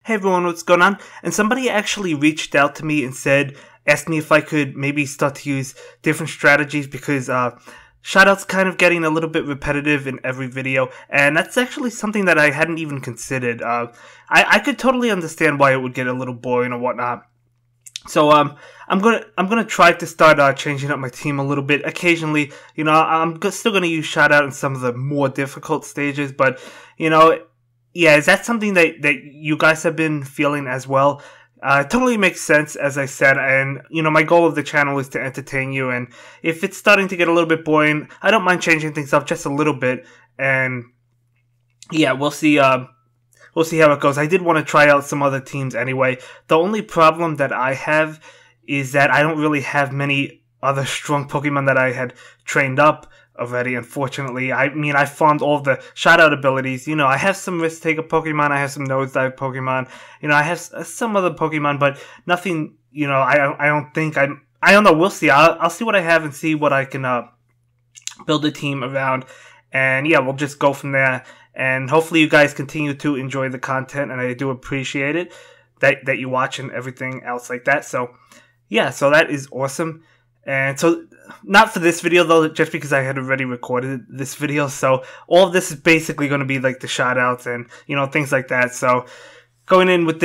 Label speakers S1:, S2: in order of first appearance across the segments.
S1: Hey everyone, what's going on? And somebody actually reached out to me and asked me if I could maybe start to use different strategies because shoutouts kind of getting a little bit repetitive in every video, and that's actually something that I hadn't even considered. I could totally understand why it would get a little boring or whatnot. So I'm gonna try to start changing up my team a little bit. Occasionally, I'm still gonna use shoutout in some of the more difficult stages, but yeah, is that something that you guys have been feeling as well? It totally makes sense, as I said, and my goal of the channel is to entertain you, and if it's starting to get a little bit boring, I don't mind changing things up just a little bit, and yeah, we'll see how it goes. I did want to try out some other teams anyway. The only problem that I have is that I don't really have many other strong Pokemon that I had trained up already, unfortunately. I mean, I farmed all of the shoutout abilities. I have some risk taker Pokemon, I have some nosedive Pokemon, I have some other Pokemon, but nothing, I don't think I don't know, we'll see. I'll see what I have and see what I can build a team around, and yeah, we'll just go from there. And hopefully you guys continue to enjoy the content, and I do appreciate it that you watch and everything else like that. So yeah, so that is awesome. And so, not for this video though, just because I had already recorded this video. So all of this is basically going to be like the shoutouts and things like that. So going in with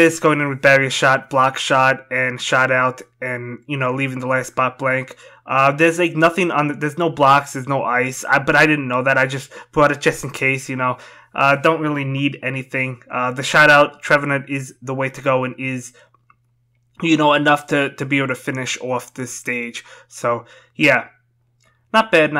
S1: barrier shot, block shot, and shoutout, and leaving the last spot blank. There's like nothing on. There's no blocks. There's no ice. But I didn't know that. I just brought it just in case. Don't really need anything. The shoutout Trevenant is the way to go and is enough to be able to finish off this stage. So yeah, not bad.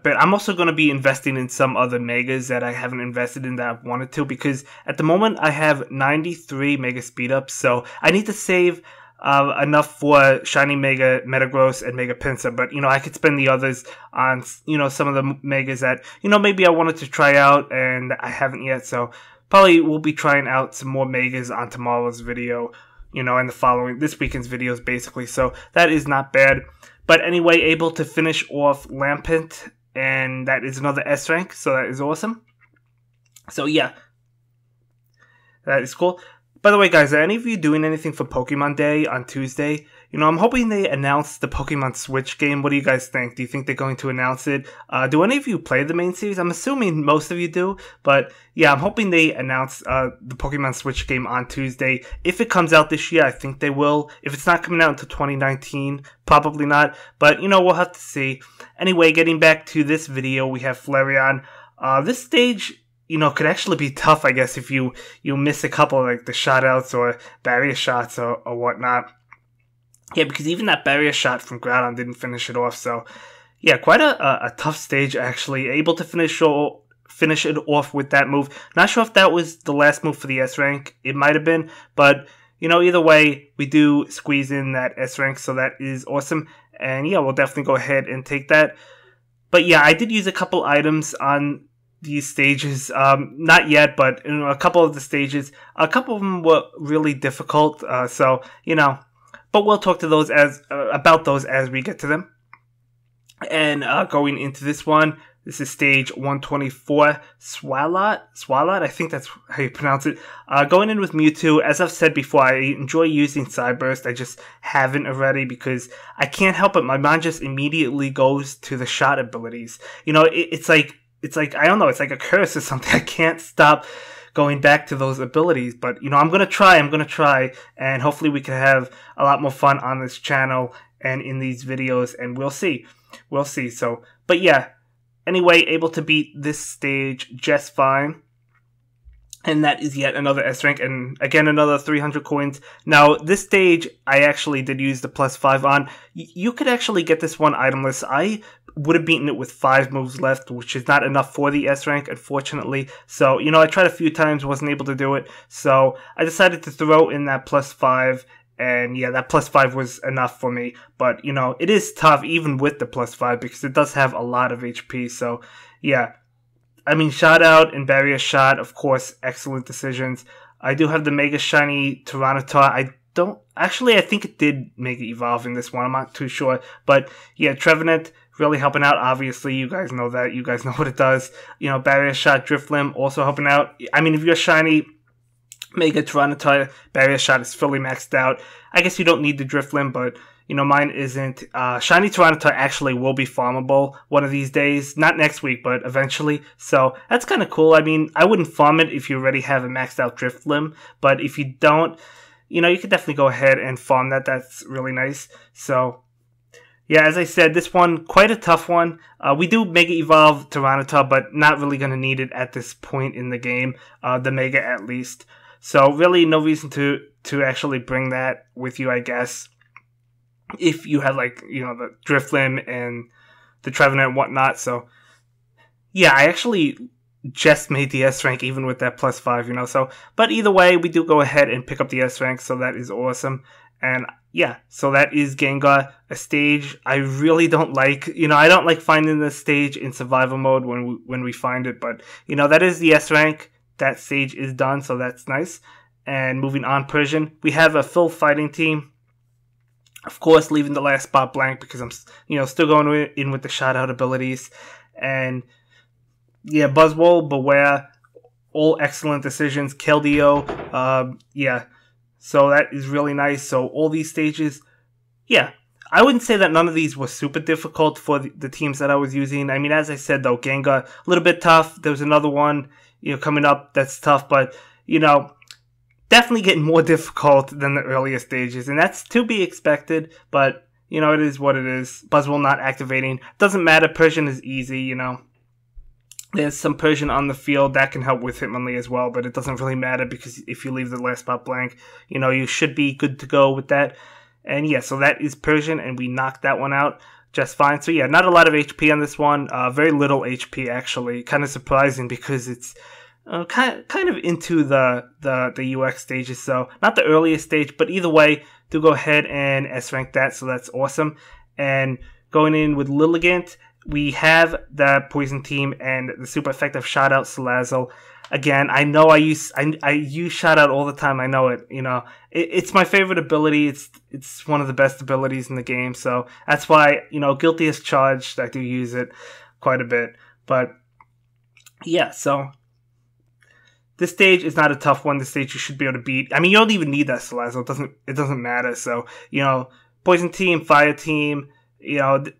S1: I'm also going to be investing in some other megas that I haven't invested in that I've wanted to, because at the moment I have 93 mega speed ups, so I need to save enough for shiny mega Metagross and mega Pinsir. But I could spend the others on some of the megas that maybe I wanted to try out and I haven't yet. So probably we'll be trying out some more megas on tomorrow's video, and this weekend's videos basically. So that is not bad. But anyway, able to finish off Lampent, and that is another S rank, so that is awesome. So yeah, that is cool. By the way, guys, are any of you doing anything for Pokemon Day on Tuesday? I'm hoping they announce the Pokemon Switch game. What do you guys think? Do you think they're going to announce it? Do any of you play the main series? I'm assuming most of you do, but yeah, I'm hoping they announce the Pokemon Switch game on Tuesday. If it comes out this year, I think they will. If it's not coming out until 2019, probably not, but we'll have to see. Anyway, getting back to this video, we have Flareon. This stage, could actually be tough, I guess, if you miss a couple, like the shoutouts or barrier shots or whatnot. Yeah, because even that barrier shot from Groudon didn't finish it off. So yeah, quite a tough stage, actually. Able to finish it off with that move. Not sure if that was the last move for the S rank. It might have been, but either way, we do squeeze in that S rank, so that is awesome. And yeah, we'll definitely go ahead and take that. But yeah, I did use a couple items on these stages. Not yet, but a couple of the stages. A couple of them were really difficult. So but we'll talk to those about those as we get to them. And going into this one, this is stage 124, Swalot, I think that's how you pronounce it. Going in with Mewtwo, as I've said before, I enjoy using Psyburst. I just haven't already because I can't help it. My mind just immediately goes to the shot abilities. It's like I don't know, it's like a curse or something. I can't stop going back to those abilities. But I'm gonna try, and hopefully we can have a lot more fun on this channel and in these videos, and we'll see. So, but yeah, anyway, able to beat this stage just fine. And that is yet another S rank, and again another 300 coins. Now, this stage I actually did use the +5 on. You could actually get this one itemless. I would have beaten it with 5 moves left, which is not enough for the S rank, unfortunately. So, I tried a few times, wasn't able to do it. So, I decided to throw in that +5, and yeah, that +5 was enough for me. But, it is tough even with the +5 because it does have a lot of HP. So, yeah. I mean, shoutout and barrier shot, of course, excellent decisions. I do have the Mega Shiny Tyranitar. I think it did Mega Evolve in this one. I'm not too sure. But yeah, Trevenant really helping out. Obviously, you guys know that. You guys know what it does. Barrier shot, Drifloon also helping out. I mean, if you're shiny, Mega Tyranitar Barrier Shot is fully maxed out. I guess you don't need the Drifloon, but mine isn't. Shiny Tyranitar actually will be farmable one of these days. Not next week, but eventually. So that's kind of cool. I mean, I wouldn't farm it if you already have a maxed out Drifloon, but if you don't, you could definitely go ahead and farm that. That's really nice. So yeah, as I said, this one, quite a tough one. We do Mega Evolve Tyranitar, but not really going to need it at this point in the game. The Mega at least. So really no reason to actually bring that with you, I guess. If you have the Drifloon and the Trevenant and whatnot. So yeah, I actually just made the S rank even with that +5, so but either way, we do go ahead and pick up the S rank, so that is awesome. And yeah, so that is Gengar, a stage I really don't like. I don't like finding this stage in survival mode when we find it, but that is the S rank. That stage is done, so that's nice. And moving on, Persian, we have a full fighting team. Of course, leaving the last spot blank because I'm still going in with the shout out abilities. And yeah, Buzzwole, Beware, all excellent decisions. Keldeo, yeah. So that is really nice. So all these stages, yeah. I wouldn't say that none of these were super difficult for the teams that I was using. I mean, as I said though, Gengar, a little bit tough. There was another one, coming up that's tough, but, definitely getting more difficult than the earlier stages. And that's to be expected, but, it is what it is. Buzzwole not activating. Doesn't matter. Persian is easy, There's some Persian on the field that can help with Hitmonlee as well, but it doesn't really matter because if you leave the last spot blank, you should be good to go with that. And yeah, so that is Persian, and we knocked that one out just fine. So yeah, not a lot of HP on this one. Very little HP actually. Kind of surprising because it's kind of into the UX stages. So not the earliest stage, but either way, do go ahead and S rank that. So that's awesome. And going in with Lilligant, we have the Poison Team and the super effective Shout Out Salazzle. Again, I know I use Shout Out all the time. I know it. It's my favorite ability. It's one of the best abilities in the game. So that's why guilty as charged. I do use it quite a bit. But yeah, so this stage is not a tough one. This stage you should be able to beat. I mean, you don't even need that Salazzle. It doesn't matter. So Poison Team, Fire Team.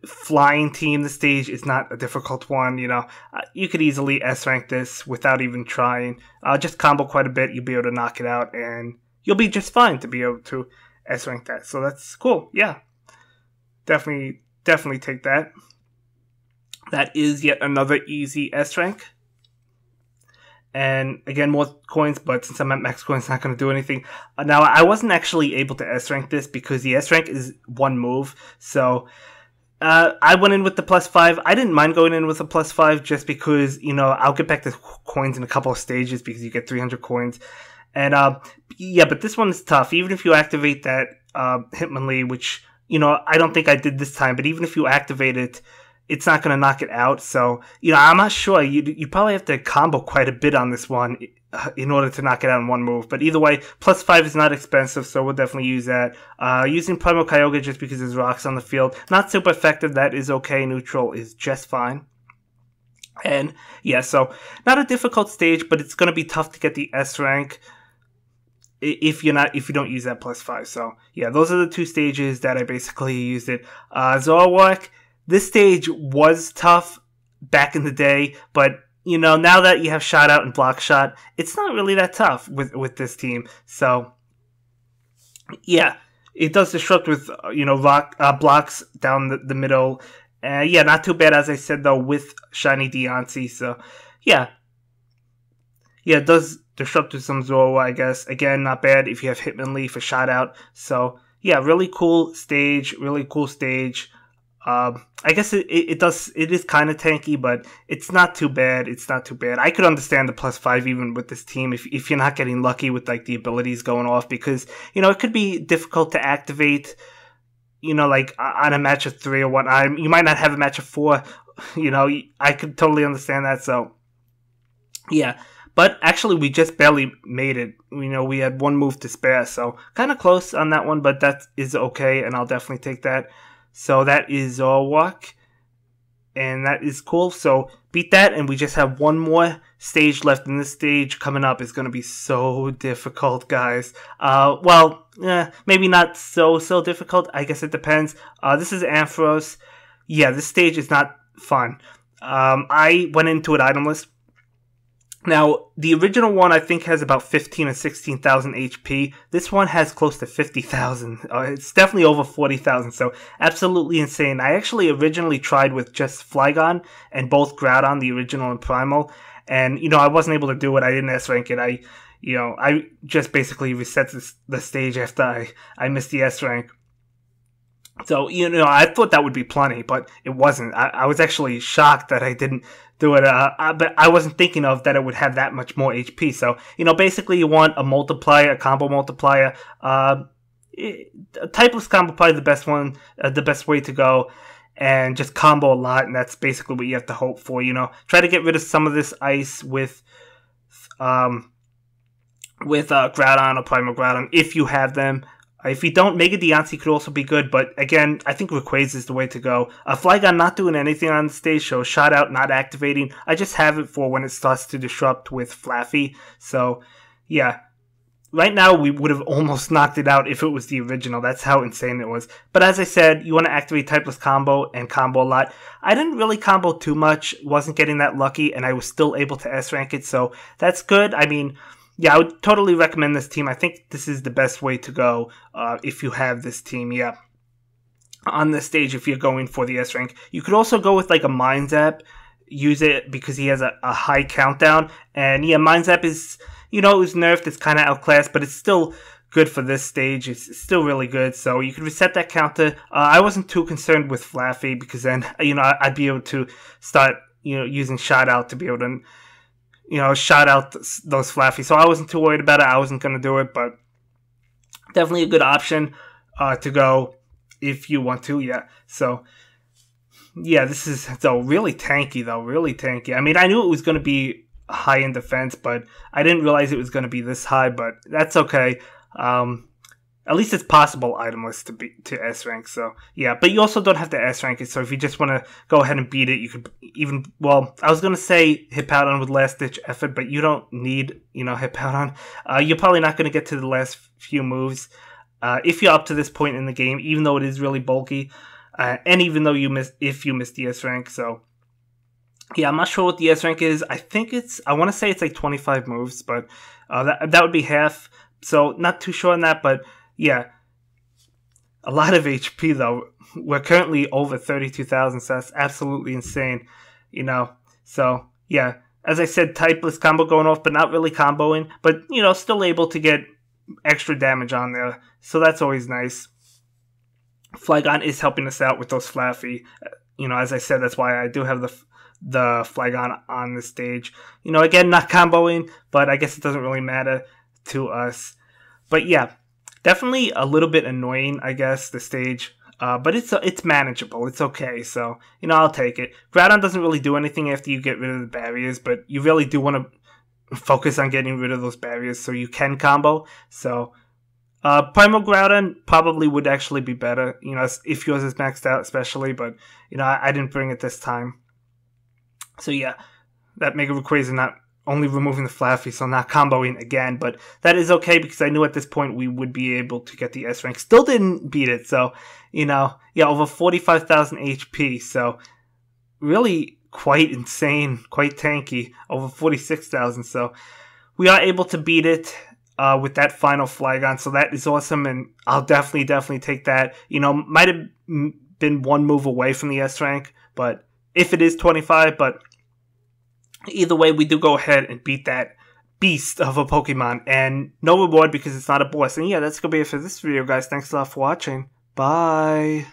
S1: Flying team, the stage is not a difficult one. You could easily S rank this without even trying. Just combo quite a bit, you'll be able to knock it out, and you'll be just fine to be able to S rank that. So that's cool. Yeah, definitely take that. That is yet another easy S rank. And again, more coins, but since I'm at max coins, it's not going to do anything. Now, I wasn't actually able to S rank this because the S rank is one move. So I went in with the +5. I didn't mind going in with a +5 just because, I'll get back to coins in a couple of stages because you get 300 coins. And yeah, but this one is tough. Even if you activate that Hitmonlee, which, I don't think I did this time, but even if you activate it, it's not going to knock it out. So, I'm not sure. You probably have to combo quite a bit on this one in order to knock it out in one move. But either way, +5 is not expensive, so we'll definitely use that. Using Primal Kyogre just because there's rocks on the field. Not super effective. That is okay. Neutral is just fine. And yeah, so not a difficult stage, but it's going to be tough to get the S rank if you don't use that +5. So yeah, those are the two stages that I basically used it. Zoroark. This stage was tough back in the day, but, now that you have Shout Out and Block Shot, it's not really that tough with this team. So, yeah, it does disrupt with, blocks down the middle. Yeah, not too bad, as I said, though, with Shiny Deontay. So, yeah. Yeah, it does disrupt with some Zoro, I guess. Again, not bad if you have Hitmonlee for Shout Out. So, yeah, really cool stage. I guess it is kind of tanky, but it's not too bad. I could understand the +5 even with this team if you're not getting lucky with the abilities going off, because it could be difficult to activate. On a match of 3 or whatnot. You might not have a match of 4. I could totally understand that. So yeah, but actually we just barely made it. We had one move to spare, so kind of close on that one, but that is okay, and I'll definitely take that. So that is Zoroark. and that is cool. So beat that, and we just have one more stage left, and this stage coming up is going to be so difficult, guys. Maybe not so difficult. I guess it depends. This is Ampharos. Yeah, this stage is not fun. I went into it itemless. Now, the original one I think has about 15 or 16,000 HP. This one has close to 50,000. It's definitely over 40,000, so absolutely insane. I actually originally tried with just Flygon and both Groudon, the original and Primal, and, I wasn't able to do it. I didn't S-rank it. I just basically reset the stage after I missed the S-rank. So, I thought that would be plenty, but it wasn't. I was actually shocked that I didn't do it, but I wasn't thinking of that it would have that much more HP. So, basically you want a multiplier, a combo multiplier. Typeless combo probably the best one, the best way to go, and just combo a lot, and that's basically what you have to hope for, Try to get rid of some of this ice with Groudon or Primal Groudon, if you have them. If you don't, Mega Deontay could also be good, but again, I think Rayquaza is the way to go. Flygon not doing anything on the stage, so Shout Out not activating. I just have it for when it starts to disrupt with Flaffy. So, yeah. Right now, we would have almost knocked it out if it was the original. That's how insane it was. But as I said, you want to activate Typeless Combo and combo a lot. I didn't really combo too much, wasn't getting that lucky, and I was still able to S-rank it, so that's good. I mean, yeah, I would totally recommend this team. I think this is the best way to go if you have this team, yeah. On this stage, if you're going for the S-rank. You could also go with like a Mind Zap. Use it because he has a high countdown. And yeah, Mind Zap is, it was nerfed. It's kind of outclassed, but it's still good for this stage. It's still really good. So you could reset that counter. I wasn't too concerned with Flaffy because then, I'd be able to start, using Shout Out to be able to shout out those Flaffy. So I wasn't too worried about it. I wasn't going to do it, but definitely a good option to go if you want to, yeah. So, yeah, this is, really tanky, really tanky. I mean, I knew it was going to be high in defense, but I didn't realize it was going to be this high, but that's okay. At least it's possible itemless to S-rank, so yeah. But you also don't have to S-rank it, so if you just want to go ahead and beat it, you could even, I was going to say Hippowdon with last-ditch effort, but you don't need, Hippowdon. You're probably not going to get to the last few moves if you're up to this point in the game, even though it is really bulky, and even though if you miss the S-rank, so yeah, I'm not sure what the S-rank is. I want to say it's like 25 moves, but that would be half, so not too sure on that, but yeah, a lot of HP though. We're currently over 32,000, so that's absolutely insane, So, yeah, as I said, Typeless combo going off, but not really comboing, but, still able to get extra damage on there, so that's always nice. Flygon is helping us out with those Flaffy. As I said, that's why I do have the Flygon on the stage. Again, not comboing, but I guess it doesn't really matter to us. But yeah, definitely a little bit annoying, I guess, the stage. But it's manageable. It's okay. So, I'll take it. Groudon doesn't really do anything after you get rid of the barriers, but you really do want to focus on getting rid of those barriers so you can combo. So, Primal Groudon probably would actually be better, if yours is maxed out especially, but, I didn't bring it this time. So, yeah, that Mega Rayquaza not only removing the Flaffy, so not comboing again, but that is okay because I knew at this point we would be able to get the S rank. Still didn't beat it, so, yeah, over 45,000 HP, so really quite insane, quite tanky, over 46,000, so we are able to beat it with that final Flygon, so that is awesome, and I'll definitely take that. Might have been one move away from the S rank, but if it is 25, but either way, we do go ahead and beat that beast of a Pokemon, and no reward because it's not a boss. And yeah, that's going to be it for this video, guys. Thanks a lot for watching. Bye.